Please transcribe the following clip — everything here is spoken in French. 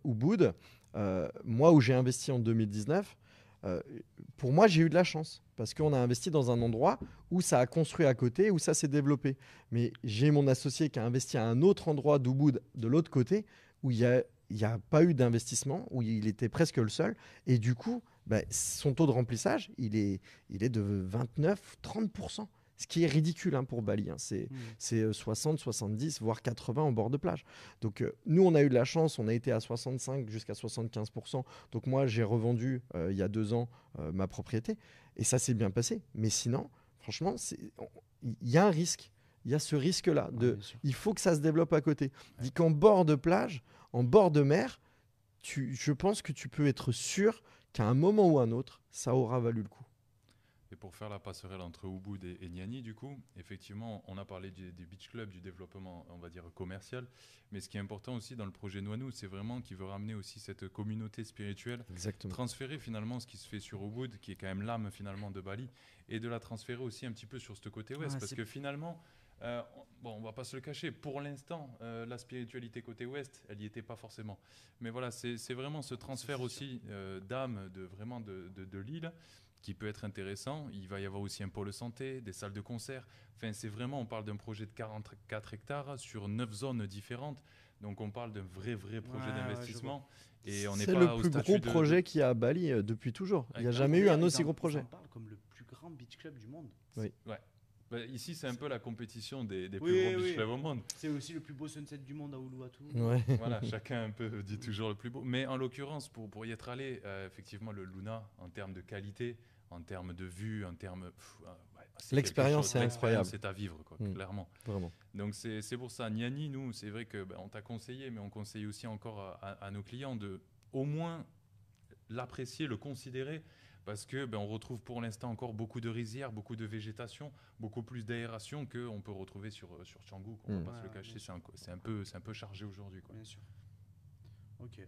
Ubud, moi où j'ai investi en 2019, euh, pour moi j'ai eu de la chance parce qu'on a investi dans un endroit où ça a construit à côté, où ça s'est développé. Mais j'ai mon associé qui a investi à un autre endroit d'Ubud de l'autre côté où il y a pas eu d'investissement, où il était presque le seul. Et du coup, bah, son taux de remplissage, il est de 29-30%. Ce qui est ridicule hein, pour Bali. Hein. Hmm. C'est 60, 70, voire 80 en bord de plage. Donc nous, on a eu de la chance, on a été à 65 jusqu'à 75%. Donc moi, j'ai revendu il y a 2 ans ma propriété et ça s'est bien passé. Mais sinon, franchement, il y a un risque. Il y a ce risque-là. Ouais, bien sûr. Il faut que ça se développe à côté. Ouais. Dit qu'en bord de plage, en bord de mer, je pense que tu peux être sûr qu'à un moment ou un autre, ça aura valu le coup. Et pour faire la passerelle entre Ubud et Niani, du coup, effectivement, on a parlé du Beach Club, du développement, on va dire, commercial. Mais ce qui est important aussi dans le projet Noanou, c'est vraiment qu'il veut ramener aussi cette communauté spirituelle, Exactement. transférer finalement ce qui se fait sur Ubud, qui est quand même l'âme finalement de Bali, et de la transférer aussi un petit peu sur ce côté ouest. Ouais, Parce que finalement, bon, on va pas se le cacher, pour l'instant, la spiritualité côté ouest, elle n'y était pas forcément. Mais voilà, c'est vraiment ce transfert aussi d'âme de l'île qui peut être intéressant. Il va y avoir aussi un pôle santé, des salles de concert. Enfin, c'est vraiment, on parle d'un projet de 44 hectares sur 9 zones différentes. Donc, on parle d'un vrai projet Ouais, ouais, je vois. d'investissement. Et on n'est C'est le pas au plus statut gros projet qu'il y a à Bali depuis toujours. Il n'y a Ouais, jamais eu D'ailleurs, un aussi gros projet. ils en parlent comme le plus grand beach club du monde. Oui. ouais. Bah, ici, c'est un peu la compétition des plus Oui, gros beach oui. clubs au monde. C'est aussi le plus beau sunset du monde à Uluwatu. Ouais. Voilà, chacun un peu dit toujours le plus beau. Mais en l'occurrence, pour y être allé, effectivement, le Luna, en termes de qualité, en termes de vue, en termes. Ouais, c'est L'expérience quelque chose- est incroyable. L'expérience est à vivre, quoi, Mm. clairement. Vraiment. Donc c'est pour ça. Niani, nous, c'est vrai que on t'a conseillé, mais on conseille aussi encore à nos clients de au moins l'apprécier, le considérer, parce que on retrouve pour l'instant encore beaucoup de rizières, beaucoup de végétation, beaucoup plus d'aération qu'on peut retrouver sur Canggu. On ne Mm. va pas se le Ouais, cacher, bien sûr. c'est un peu chargé aujourd'hui, quoi. Bien sûr. Ok.